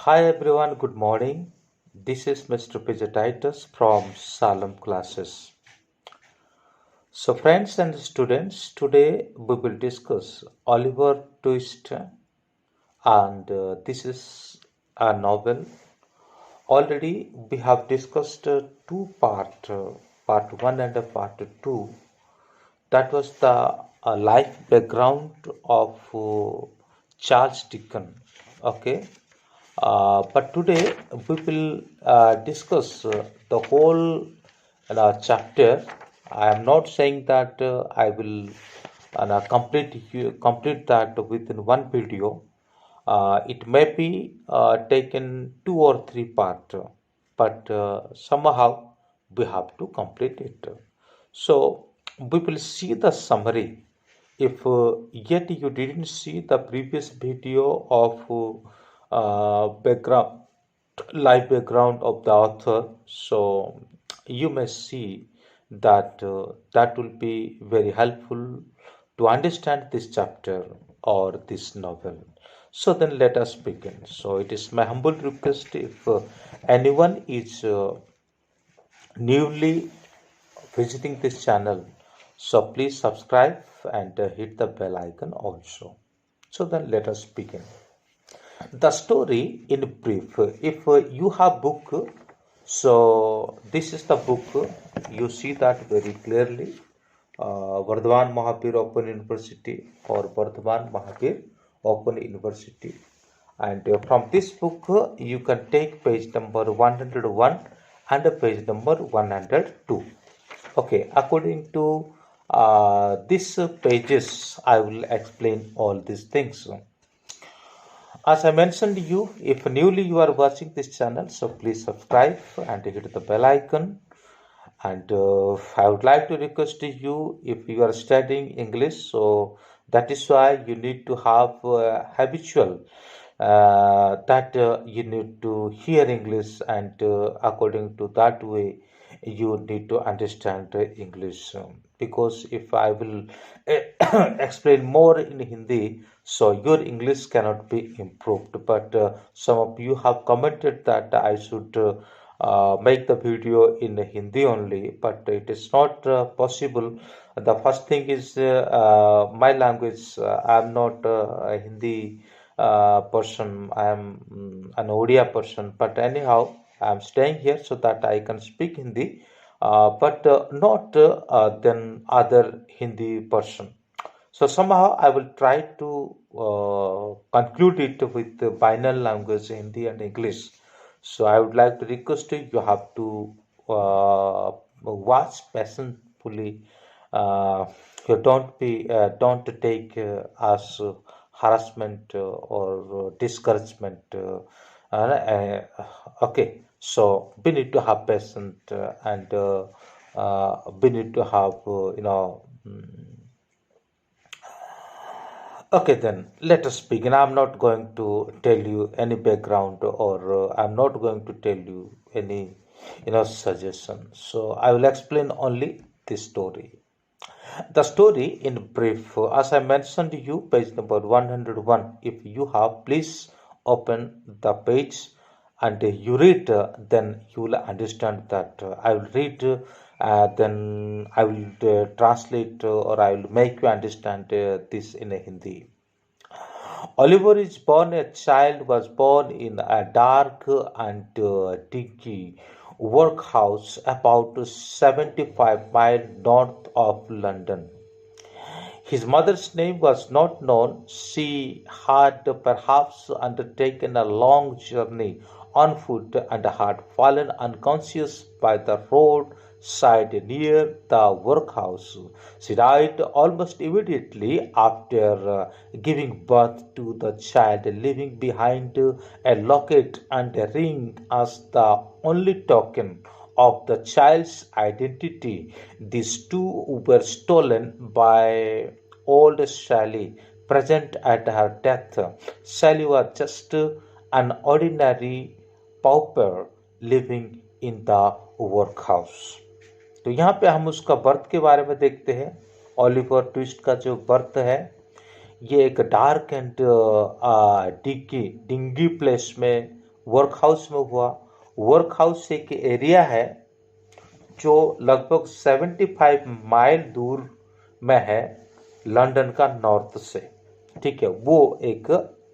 Hi everyone, good morning. This is Mr. Pijatitis from Salem classes. So, friends and students, today we will discuss Oliver Twist, and this is a novel. Already we have discussed part one and part two. That was the life background of Charles Dickens. Okay, but today we will discuss the whole chapter. I am not saying that I will complete that within one video. It may be taken two or three part, but somehow we have to complete it. So we will see the summary. If yet you didn't see the previous video of background, life background of the author, so you may see that that will be very helpful to understand this chapter or this novel. So then let us begin. So it is my humble request if anyone is newly visiting this channel, so please subscribe and hit the bell icon also. So then let us begin. The story in brief. If you have book, so this is the book. You see that very clearly. Vardhaman Mahabir Open University or Vardhaman Mahabir Open University. And from this book, you can take page number 101 and page number 102. Okay, according to these pages, I will explain all these things. As I mentioned you, if newly you are watching this channel, so please subscribe and hit the bell icon. And I would like to request to you if you are studying English, so that is why you need to have habitual that you need to hear English, and according to that way you need to understand English. Because if I will explain more in Hindi, so your English cannot be improved. But some of you have commented that I should make the video in Hindi only, but it is not possible. The first thing is my language. I am not a Hindi person. I am an Odia person. But anyhow, I am staying here so that I can speak Hindi, but not than other Hindi person. So somehow I will try to conclude it with the binary language Hindi and English. So I would like to request you have to watch patiently. Uh, you don't take as harassment or discouragement. Okay, so we need to have patience and we need to have Okay, then let us begin. I'm not going to tell you any background, or I'm not going to tell you any, suggestion. So I will explain only this story. The story in brief, as I mentioned to you, page number 101. If you have, please open the page and you read, then you will understand that. I will read, then I will translate or I will make you understand this in a Hindi. Oliver is born a child was born in a dark and dingy workhouse about 75 miles north of London. His mother's name was not known. She had perhaps undertaken a long journey on foot and had fallen unconscious by the roadside near the workhouse. She died almost immediately after giving birth to the child, leaving behind a locket and a ring as the only token of the child's identity. These two were stolen by old Sally, present at her death. Sally was just an ordinary pauper living in the workhouse. तो यहाँ पे हम उसका birth के बारे में देखते हैं. ओलिवर ट्विस्ट का जो बर्थ है, ये एक डार्क एंड डिंगी प्लेस में वर्क हाउस में हुआ। वर्क हाउस एक एरिया है जो लगभग 75 माइल दूर में है लंदन का नॉर्थ से। ठीक है, वो एक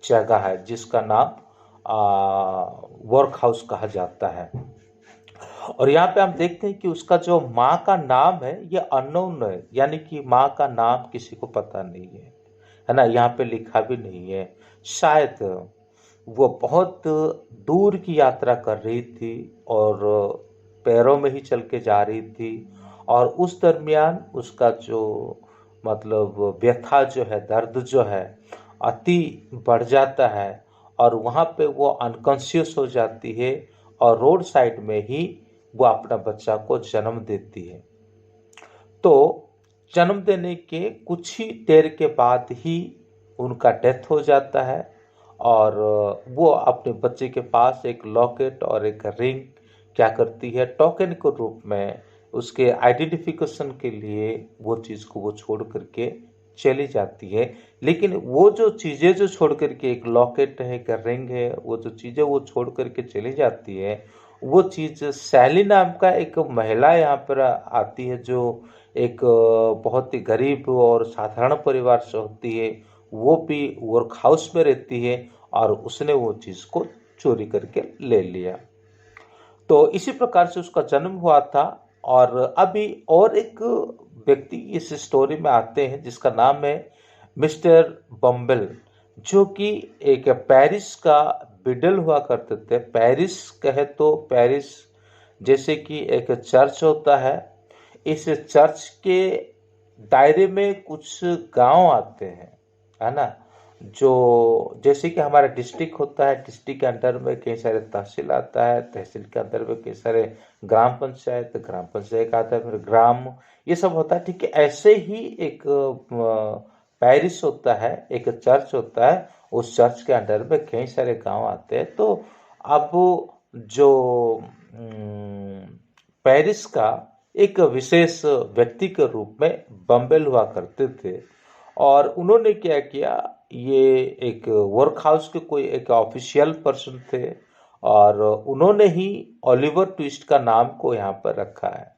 जगह है जिसका नाम वर्क हाउस कहा जाता है। और यहाँ पे हम देखते हैं कि उसका जो माँ का नाम है ये अननोन है, यानी कि माँ का नाम किसी को पता नहीं है ना, यहाँ पे लिखा भी नहीं है। शायद वो बहुत दूर की यात्रा कर रही थी और पैरों में ही चल के जा रही थी, और उस दरमियान उसका जो मतलब व्यथा जो है, दर्द जो है अति बढ़ जाता है, और वहाँ पे वो अनकॉन्शियस हो जाती है और रोड साइड में ही वो अपना बच्चा को जन्म देती है। तो जन्म देने के कुछ ही देर के बाद ही उनका डेथ हो जाता है, और वो अपने बच्चे के पास एक लॉकेट और एक रिंग क्या करती है, टोकन के रूप में उसके आइडेंटिफिकेशन के लिए वो चीज़ को वो छोड़ करके चली जाती है। लेकिन वो जो चीज़ें जो छोड़ करके, एक लॉकेट है, एक रिंग है, वो जो चीज़ें वो छोड़ करके चली जाती है, वो चीज़ सैली नाम का एक महिला यहाँ पर आती है, जो एक बहुत ही गरीब और साधारण परिवार से होती है। वो भी वर्क हाउस में रहती है और उसने वो चीज़ को चोरी करके ले लिया। तो इसी प्रकार से उसका जन्म हुआ था। और अभी और एक व्यक्ति इस स्टोरी में आते हैं जिसका नाम है मिस्टर बम्बल, जो कि एक पेरिस का बिडल हुआ करते थे। पेरिस कहे तो पेरिस जैसे कि एक चर्च होता है, इस चर्च के दायरे में कुछ गांव आते हैं, है ना। जो जैसे कि हमारा डिस्ट्रिक्ट होता है, डिस्ट्रिक्ट के अंदर में कई सारे तहसील आता है, तहसील के अंदर में कई सारे ग्राम पंचायत, ग्राम पंचायत का आता है फिर ग्राम, ये सब होता है। ठीक है, ऐसे ही एक पैरिश होता है, एक चर्च होता है, उस चर्च के अंदर में कई सारे गांव आते हैं। तो अब जो पेरिस का एक विशेष व्यक्ति के रूप में बम्बेल हुआ करते थे, और उन्होंने क्या किया, ये एक वर्क हाउस के कोई एक ऑफिशियल पर्सन थे, और उन्होंने ही ओलिवर ट्विस्ट का नाम को यहाँ पर रखा है।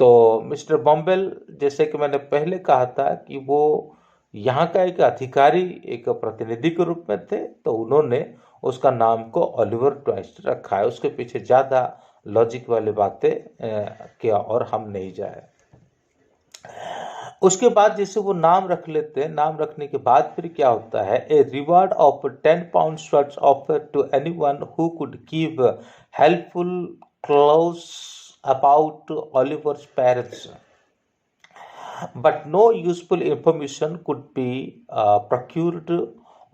तो मिस्टर बम्बेल, जैसे कि मैंने पहले कहा था कि वो यहाँ का एक अधिकारी, एक प्रतिनिधि के रूप में थे, तो उन्होंने उसका नाम को ओलिवर ट्विस्ट रखा है। उसके पीछे ज़्यादा लॉजिक वाली बातें क्या और हम नहीं जाए। उसके बाद जैसे वो नाम रख लेते हैं, नाम रखने के बाद फिर क्या होता है, a reward of 10 pounds was offered to anyone who could give helpful clues about Oliver's parents, but no useful information could be procured.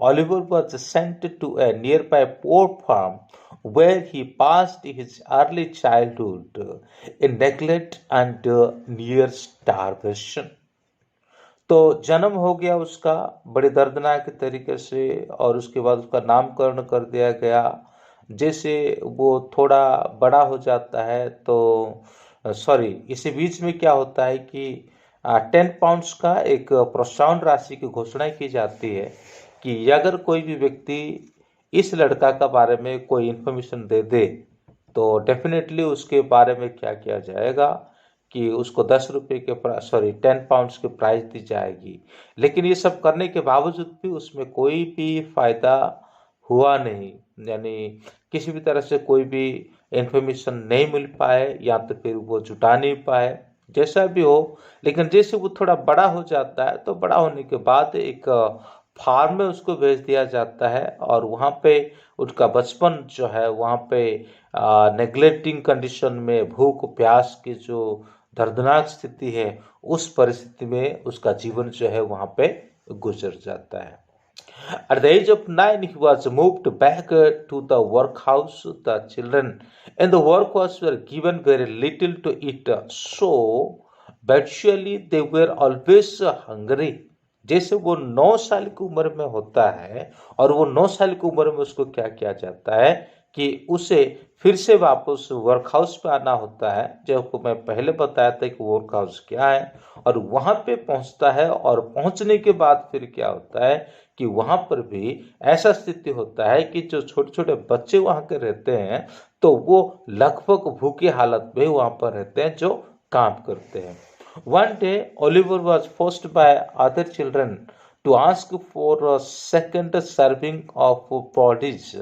Oliver was sent to a nearby poor farm where he passed his early childhood in neglect and near starvation. तो जन्म हो गया उसका बड़े दर्दनाक तरीके से, और उसके बाद उसका नामकरण कर दिया गया। जैसे वो थोड़ा बड़ा हो जाता है तो सॉरी, इसी बीच में क्या होता है कि 10 पाउंड्स का एक प्रोत्साहन राशि की घोषणा की जाती है कि अगर कोई भी व्यक्ति इस लड़का का बारे में कोई इन्फॉर्मेशन दे दे तो डेफिनेटली उसके बारे में क्या किया जाएगा कि उसको 10 रुपये के सॉरी 10 पाउंड्स की प्राइज दी जाएगी। लेकिन ये सब करने के बावजूद भी उसमें कोई भी फायदा हुआ नहीं, यानी किसी भी तरह से कोई भी इंफॉर्मेशन नहीं मिल पाए, या तो फिर वो जुटा नहीं पाए, जैसा भी हो। लेकिन जैसे वो थोड़ा बड़ा हो जाता है तो बड़ा होने के बाद एक फार्म में उसको भेज दिया जाता है, और वहाँ पे उसका बचपन जो है वहाँ पे नेग्लेक्टिंग कंडीशन में, भूख प्यास की जो दर्दनाक स्थिति है, उस परिस्थिति में उसका जीवन जो है वहाँ पे गुजर जाता है। At the age of 9, he was moved back to the workhouse. The children in the workhouse were given very little to eat, so virtually they were always hungry. जैसे वो 9 साल की उम्र में होता है और वो 9 साल की उम्र में उसको क्या किया जाता है कि उसे फिर से वापस वर्क हाउस पे आना होता है। जब मैं पहले बताया था कि वर्क हाउस क्या है, और वहां पे पहुंचता है और पहुंचने के बाद फिर क्या होता है कि वहां पर भी ऐसा स्थिति होता है कि जो छोटे छोटे बच्चे वहां के रहते हैं तो वो लगभग भूखे हालत में वहां पर रहते हैं जो काम करते हैं। One day, Oliver was forced by other children to ask for a second serving of porridge.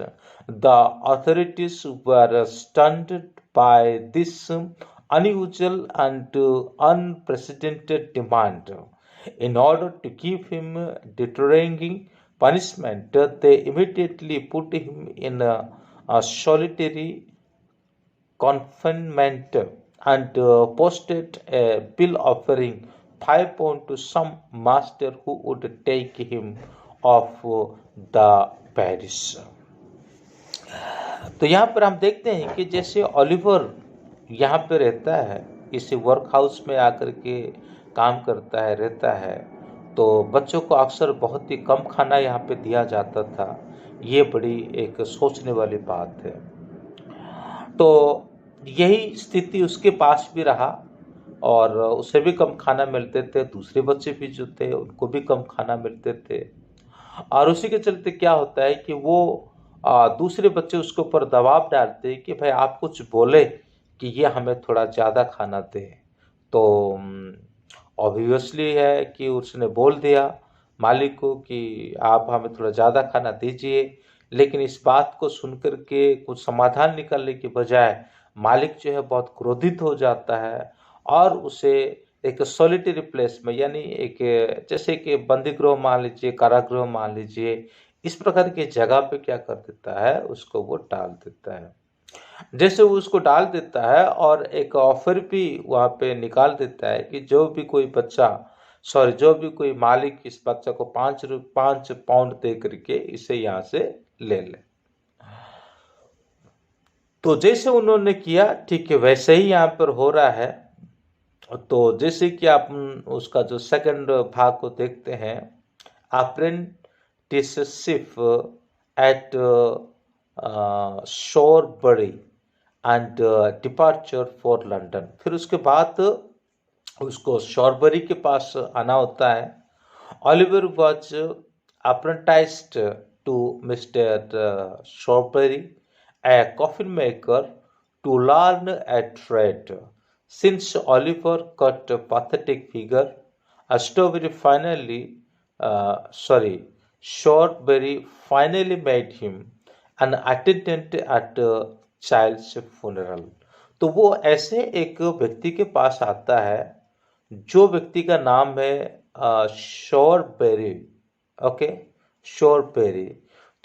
The authorities were stunned by this unusual and unprecedented demand. In order to give him deterring punishment, they immediately put him in a solitary confinement and posted a bill offering £5 to some master who would take him off the parish. तो यहाँ पर हम देखते हैं कि जैसे Oliver यहाँ पे रहता है, इसी वर्क हाउस में आकर के काम करता है, रहता है, तो बच्चों को अक्सर बहुत ही कम खाना यहाँ पे दिया जाता था। ये बड़ी एक सोचने वाली बात है। तो यही स्थिति उसके पास भी रहा और उसे भी कम खाना मिलते थे, दूसरे बच्चे भी जो थे उनको भी कम खाना मिलते थे, और उसी के चलते क्या होता है कि वो दूसरे बच्चे उसके ऊपर दबाव डालते हैं कि भाई आप कुछ बोले कि ये हमें थोड़ा ज़्यादा खाना दे। तो ऑब्वियसली है कि उसने बोल दिया मालिक को कि आप हमें थोड़ा ज़्यादा खाना दीजिए, लेकिन इस बात को सुनकर के कुछ समाधान निकालने की बजाय मालिक जो है बहुत क्रोधित हो जाता है और उसे एक सॉलिटरी प्लेस में, यानी एक जैसे कि बंदी गृह मान लीजिए, कारागृह मान लीजिए, इस प्रकार की जगह पे क्या कर देता है, उसको वो डाल देता है। जैसे वो उसको डाल देता है और एक ऑफर भी वहाँ पे निकाल देता है कि जो भी कोई मालिक इस बच्चा को 5 पाउंड दे करके इसे यहाँ से ले ले। तो जैसे उन्होंने किया, ठीक है, वैसे ही यहाँ पर हो रहा है। तो जैसे कि आप उसका जो सेकंड भाग को देखते हैं, apprenticeship at Sowerberry and departure for London. फिर उसके बाद उसको शोरबरी के पास आना होता है। Oliver was apprenticed to mister Sowerberry, a coffin maker, to learn a trade. Since Oliver cut a pathetic figure, Shortberry finally made him an attendant at a child's funeral. तो वो ऐसे एक व्यक्ति के पास आता है जो व्यक्ति का नाम है शोरबेरी। ओके, शोरबेरी।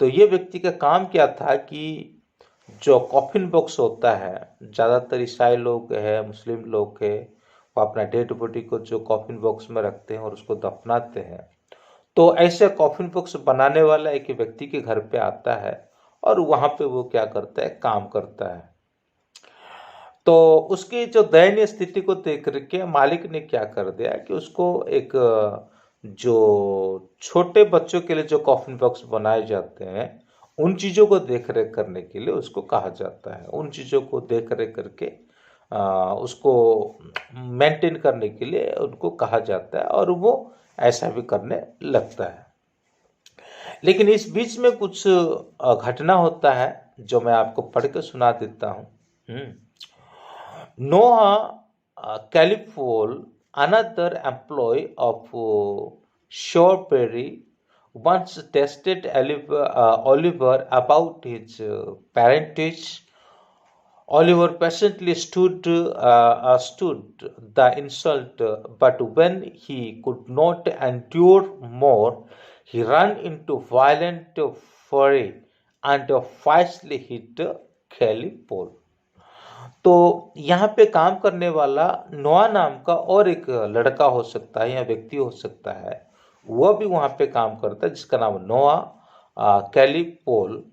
तो ये व्यक्ति का काम क्या था कि जो कॉफिन बॉक्स होता है, ज़्यादातर ईसाई लोग हैं, मुस्लिम लोग हैं, वो अपना डेड बॉडी को जो कॉफिन बॉक्स में रखते हैं और उसको दफनाते हैं। तो ऐसे कॉफिन बॉक्स बनाने वाला एक व्यक्ति के घर पे आता है और वहाँ पे वो क्या करता है, काम करता है। तो उसकी जो दयनीय स्थिति को देख करके मालिक ने क्या कर दिया कि उसको एक जो छोटे बच्चों के लिए जो कॉफिन बॉक्स बनाए जाते हैं, उन चीज़ों को देख रेख करने के लिए उसको कहा जाता है। उन चीज़ों को देख रेख करके उसको मेंटेन करने के लिए उनको कहा जाता है और वो ऐसा भी करने लगता है। लेकिन इस बीच में कुछ घटना होता है जो मैं आपको पढ़ के सुना देता हूँ। Noah Calipol, another employee of Shortberry, once tested Oliver about his parentage. Oliver patiently stood the insult, but when he could not endure more, he ran into violent fury and fiercely hit Calipol. तो यहाँ पे काम करने वाला नोआ नाम का और एक लड़का हो सकता है या व्यक्ति हो सकता है, वह भी वहाँ पे काम करता है जिसका नाम नोआ कैलिपोल।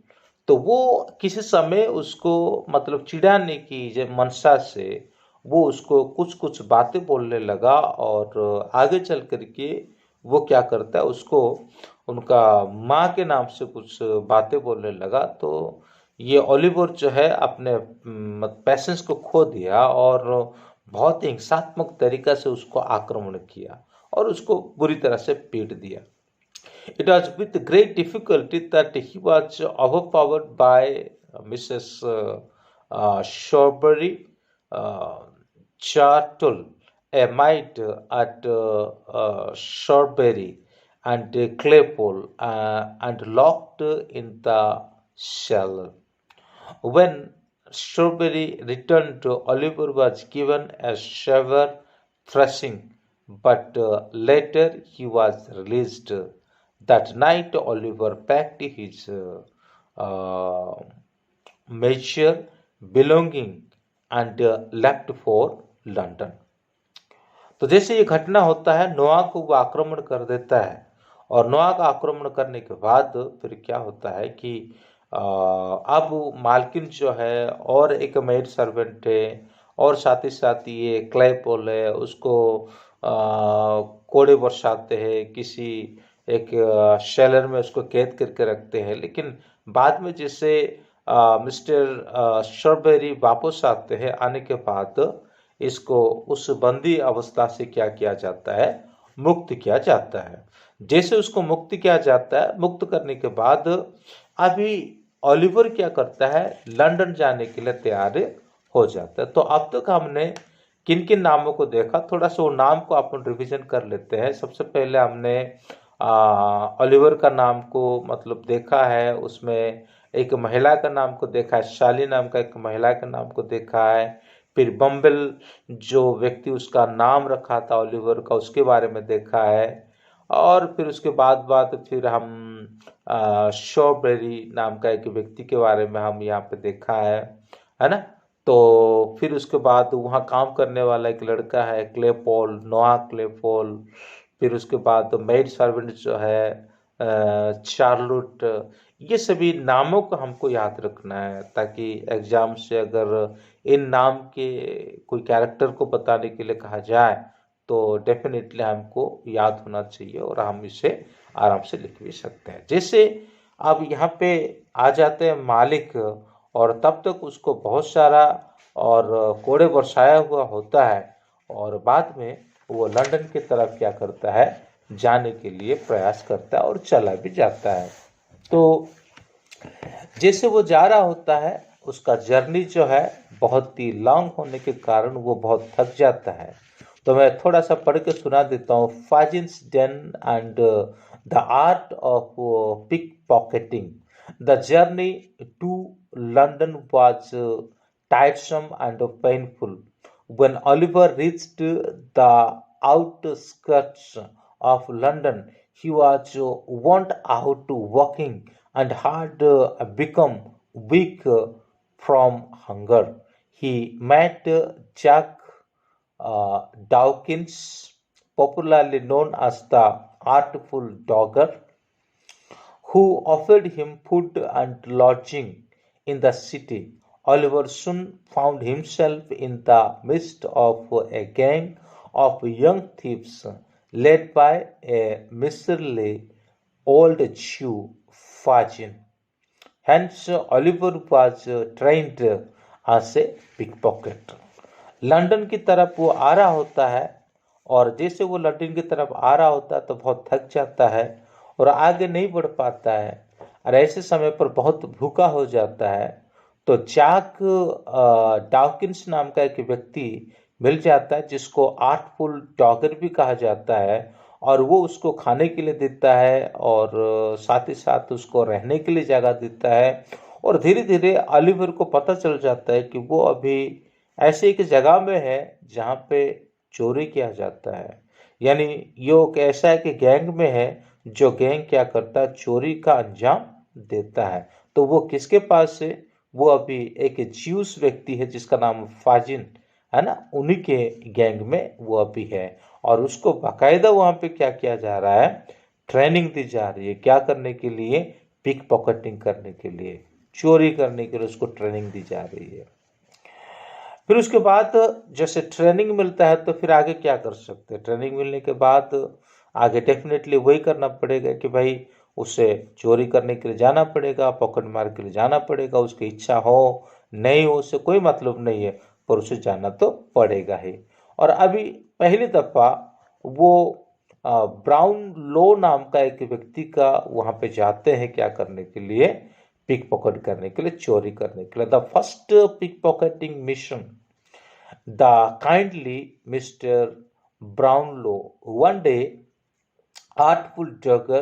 तो वो किसी समय उसको मतलब चिढ़ाने की जो मंशा से वो उसको कुछ कुछ बातें बोलने लगा और आगे चल करके वो क्या करता है, उसको उनका माँ के नाम से कुछ बातें बोलने लगा। तो ये ओलिवर जो है अपने पैसेंस को खो दिया और बहुत ही हिंसात्मक तरीका से उसको आक्रमण किया और उसको बुरी तरह से पीट दिया। It was with great difficulty that he was overpowered by Mrs. Shawberry uh, Chartle, a maid at Shawberry and Claypole, and locked in the cellar. When Strawberry returned, Oliver was given a severe thrashing, but later he was released. That night, Oliver packed his measure belonging and left for London. तो जैसे ये घटना होता है, नोआ को वो आक्रमण कर देता है और नोआ का आक्रमण करने के बाद फिर क्या होता है कि अब मालकिन जो है और एक मेड सर्वेंट है और साथ ही साथ ये क्लेपोल है, उसको कोड़े बरसाते हैं, किसी एक शेलर में उसको कैद करके रखते हैं। लेकिन बाद में जैसे मिस्टर शॉर्बेरी वापस आते हैं, आने के बाद इसको उस बंदी अवस्था से क्या किया जाता है, मुक्त किया जाता है। जैसे उसको मुक्त किया जाता है, मुक्त करने के बाद अभी ओलिवर क्या करता है, लंदन जाने के लिए तैयार हो जाता है। तो अब तक हमने किन किन नामों को देखा, थोड़ा सा वो नाम को अपन रिवीजन कर लेते हैं। सबसे पहले हमने ओलिवर का नाम को मतलब देखा है, उसमें एक महिला का नाम को देखा है, शाली नाम का एक महिला का नाम को देखा है। फिर बम्बल जो व्यक्ति उसका नाम रखा था ओलिवर का, उसके बारे में देखा है। और फिर उसके बाद फिर हम शॉबेरी नाम का एक व्यक्ति के बारे में हम यहाँ पे देखा है ना। तो फिर उसके बाद वहाँ काम करने वाला एक लड़का है क्लेपोल, नोआ क्लेपोल। फिर उसके बाद मेड सर्वेंट जो है चार्लोट। ये सभी नामों को हमको याद रखना है ताकि एग्जाम से अगर इन नाम के कोई कैरेक्टर को बताने के लिए कहा जाए तो डेफिनेटली हमको याद होना चाहिए और हम इसे आराम से लिख भी सकते हैं। जैसे अब यहाँ पे आ जाते हैं मालिक, और तब तक उसको बहुत सारा और कोड़े बरसाया हुआ होता है और बाद में वो लंदन की तरफ क्या करता है, जाने के लिए प्रयास करता है और चला भी जाता है। तो जैसे वो जा रहा होता है, उसका जर्नी जो है बहुत ही लॉन्ग होने के कारण वो बहुत थक जाता है। तो मैं थोड़ा सा पढ़ के सुना देता हूँ। Fagin's den and the art of pickpocketing. The journey to London was tiresome and painful. When Oliver reached the outskirts of London, he was worn out walking and had become weak from hunger. He met Jack Dawkins, popularly known as the Artful Dogger, who offered him food and lodging in the city. Oliver soon found himself in the midst of a gang of young thieves led by a miserly old Jew, Fagin. Hence, Oliver was trained as a pickpocket. London की तरफ वो आ रहा होता है और जैसे वो London की तरफ आ रहा होता है तो बहुत थक जाता है और आगे नहीं बढ़ पाता है और ऐसे समय पर बहुत भूखा हो जाता है। तो जैक डॉकिंस नाम का एक व्यक्ति मिल जाता है जिसको आर्टफुल डॉगर भी कहा जाता है और वो उसको खाने के लिए देता है और साथ ही साथ उसको रहने के लिए जगह देता है। और धीरे धीरे ओलिवर को पता चल जाता है कि वो अभी ऐसे एक जगह में है जहाँ पे चोरी किया जाता है। यानी ये एक ऐसा है कि गैंग में है जो गैंग क्या करता है, चोरी का अंजाम देता है। तो वो किसके पास है, वो अभी एक ज्यूस व्यक्ति है जिसका नाम फाजिन है ना, उन्हीं के गैंग में वो अभी है और उसको बाकायदा वहां पे क्या किया जा रहा है, ट्रेनिंग दी जा रही है। क्या करने के लिए, पिक पॉकेटिंग करने के लिए, चोरी करने के लिए उसको ट्रेनिंग दी जा रही है। फिर उसके बाद जैसे ट्रेनिंग मिलता है तो फिर आगे क्या कर सकते हैं। ट्रेनिंग मिलने के बाद आगे डेफिनेटली वही करना पड़ेगा कि भाई उसे चोरी करने के लिए जाना पड़ेगा, पॉकेट मार के लिए जाना पड़ेगा, उसकी इच्छा हो नहीं हो उससे कोई मतलब नहीं है, पर उसे जाना तो पड़ेगा ही। और अभी पहली दफा वो ब्राउन लो नाम का एक व्यक्ति का वहां पे जाते हैं, क्या करने के लिए, पिक पॉकेट करने के लिए, चोरी करने के लिए। The first pickpocketing mission the kindly Mr Brownlow one day artful jogger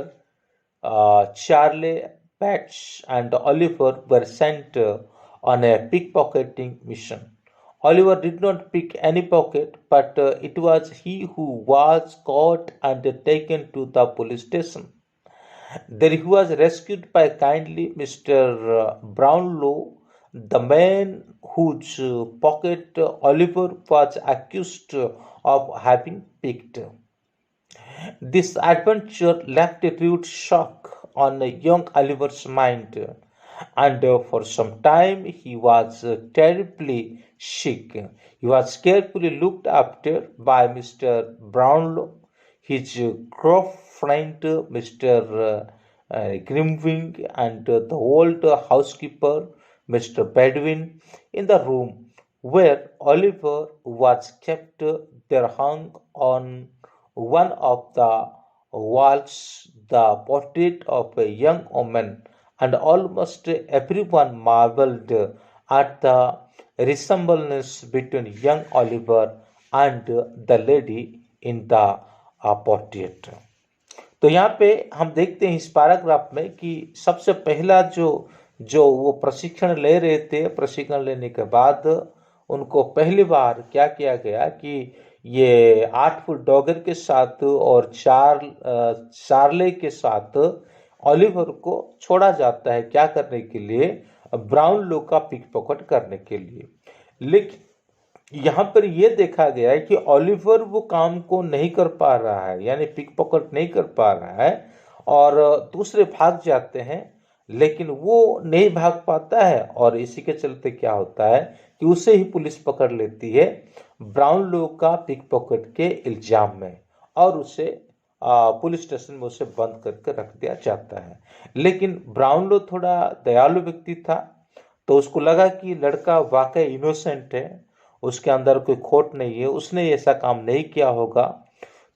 Charlie Patch and Oliver were sent on a pickpocketing mission. Oliver did not pick any pocket, but it was he who was caught and taken to the police station. There he was rescued by kindly Mr. Brownlow, the man whose pocket Oliver was accused of having picked. This adventure left a rude shock on young Oliver's mind, and for some time he was terribly sick. He was carefully looked after by Mr. Brownlow, his gruff friend Mr. Grimwing, and the old housekeeper Mr. Bedwin. In the room where Oliver was kept, there hung on one of the walls the portrait of a young woman, and almost everyone marveled at the resemblance between young Oliver and the lady in the portrait. तो यहाँ पे हम देखते हैं इस paragraph में कि सबसे पहला जो जो वो प्रशिक्षण ले रहे थे, प्रशिक्षण लेने के बाद उनको पहली बार क्या किया गया कि ये 8 फुट डॉगर के साथ और चार्ले के साथ ऑलिवर को छोड़ा जाता है, क्या करने के लिए, ब्राउन लो का पिक पॉकेट करने के लिए। लेकिन यहाँ पर यह देखा गया है कि ऑलिवर वो काम को नहीं कर पा रहा है, यानी पिक पॉकेट नहीं कर पा रहा है, और दूसरे भाग जाते हैं, लेकिन वो नहीं भाग पाता है, और इसी के चलते क्या होता है कि उसे ही पुलिस पकड़ लेती है ब्राउन लो का पिक पॉकेट के इल्जाम में, और उसे पुलिस स्टेशन में उसे बंद करके रख दिया जाता है। लेकिन ब्राउन लो थोड़ा दयालु व्यक्ति था, तो उसको लगा कि लड़का वाकई इनोसेंट है, उसके अंदर कोई खोट नहीं है, उसने ऐसा काम नहीं किया होगा,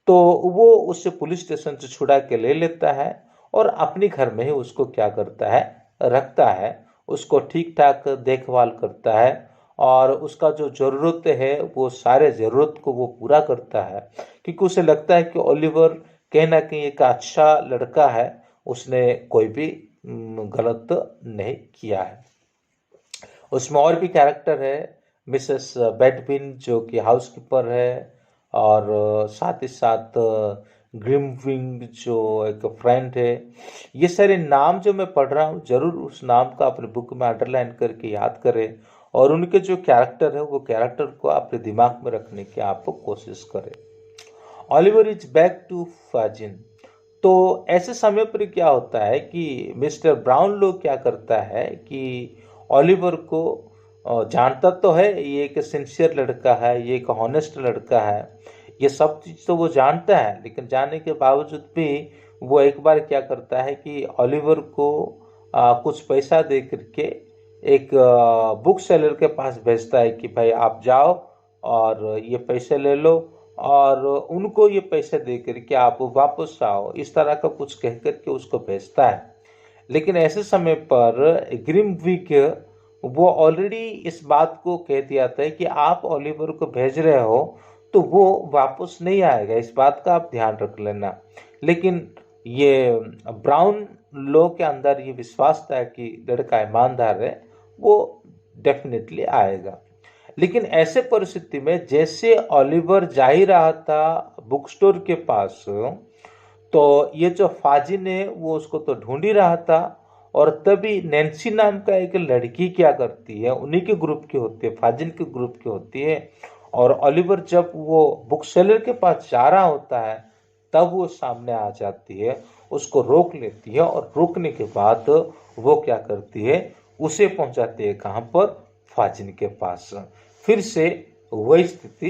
तो वो उससे पुलिस स्टेशन से छुड़ा के ले लेता है और अपने घर में ही उसको क्या करता है, रखता है, उसको ठीक ठाक देखभाल करता है, और उसका जो ज़रूरत है वो सारे ज़रूरत को वो पूरा करता है, क्योंकि उसे लगता है कि ओलिवर कहीं ना कहीं एक अच्छा लड़का है, उसने कोई भी गलत नहीं किया है। उसमें और भी कैरेक्टर है, मिसेस बेडविन जो कि हाउसकीपर है, और साथ ही साथ ग्रिमविंग जो एक फ्रेंड है। ये सारे नाम जो मैं पढ़ रहा हूँ, जरूर उस नाम का अपने बुक में अंडरलाइन करके याद करें, और उनके जो कैरेक्टर है वो कैरेक्टर को अपने दिमाग में रखने की आप कोशिश करें। Oliver is back to Fagin. तो ऐसे समय पर क्या होता है कि मिस्टर ब्राउन लो क्या करता है कि ऑलिवर को जानता तो है ये एक सिंसियर लड़का है, ये एक हॉनेस्ट लड़का है, ये सब चीज़ तो वो जानता है, लेकिन जानने के बावजूद भी वो एक बार क्या करता है कि ऑलिवर को कुछ पैसा दे करके एक बुक सेलर के पास भेजता है कि भाई आप जाओ और ये पैसे ले लो, और उनको ये पैसे दे करके आप वापस आओ, इस तरह का कुछ कह करके उसको भेजता है। लेकिन ऐसे समय पर ग्रिमविक वो ऑलरेडी इस बात को कह दिया था कि आप ओलिवर को भेज रहे हो तो वो वापस नहीं आएगा, इस बात का आप ध्यान रख लेना। लेकिन ये ब्राउन लो के अंदर ये विश्वास था कि लड़का ईमानदार है, वो डेफिनेटली आएगा। लेकिन ऐसे परिस्थिति में जैसे ओलिवर जा ही रहा था बुक स्टोर के पास, तो ये जो फाजिन है वो उसको तो ढूंढ ही रहा था, और तभी नैन्सी नाम का एक लड़की क्या करती है, उन्हीं के ग्रुप की होती है, फाजिन के ग्रुप की होती है, और ओलिवर जब वो बुक सेलर के पास जा रहा होता है तब वो सामने आ जाती है, उसको रोक लेती है, और रोकने के बाद वो क्या करती है, उसे पहुंचाती है कहाँ पर, फाजिन के पास। फिर से वही स्थिति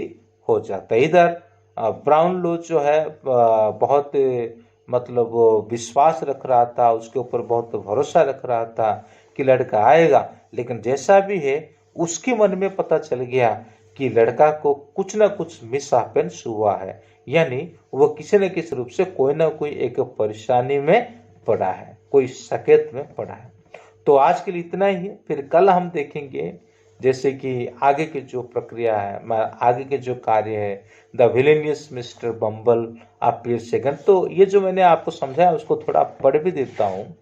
हो जाता है। इधर ब्राउन लो जो है बहुत मतलब विश्वास रख रहा था, उसके ऊपर बहुत भरोसा रख रहा था कि लड़का आएगा। लेकिन जैसा भी है, उसके मन में पता चल गया कि लड़का को कुछ ना कुछ मिसहैपेंस हुआ है, यानी वो किसी न किसी रूप से कोई ना कोई एक परेशानी में पड़ा है, कोई संकट में पड़ा है। तो आज के लिए इतना ही है, फिर कल हम देखेंगे जैसे कि आगे की जो प्रक्रिया है, आगे के जो कार्य है, the villainous mister bumble appears second. तो ये जो मैंने आपको समझाया उसको थोड़ा पढ़ भी देता हूँ।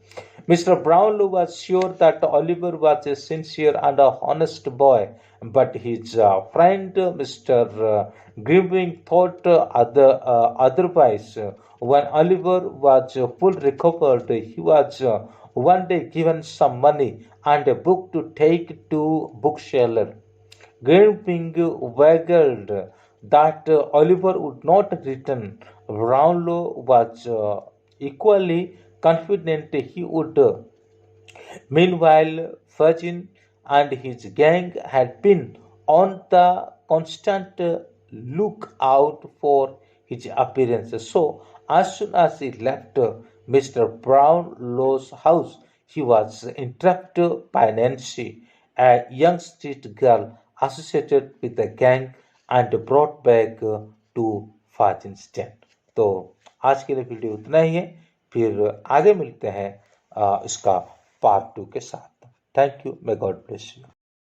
Mr. Brownlow was sure that Oliver was a sincere and a honest boy, but his friend Mr. Grimwing thought otherwise. When Oliver was fully recovered, he was one day given some money and a book to take to bookseller. Grimwing wagged that Oliver would not return. Brownlow was equally confident he would. Meanwhile, Fajin and his gang had been on the constant lookout for his appearances. So, as soon as he left Mr. Brownlow's house, he was interrupted by Nancy, a young street girl associated with the gang, and brought back to Fajin's tent. तो आज के लिए video उतना ही है, फिर आगे मिलते हैं इसका पार्ट 2 के साथ। Thank you, may God bless you.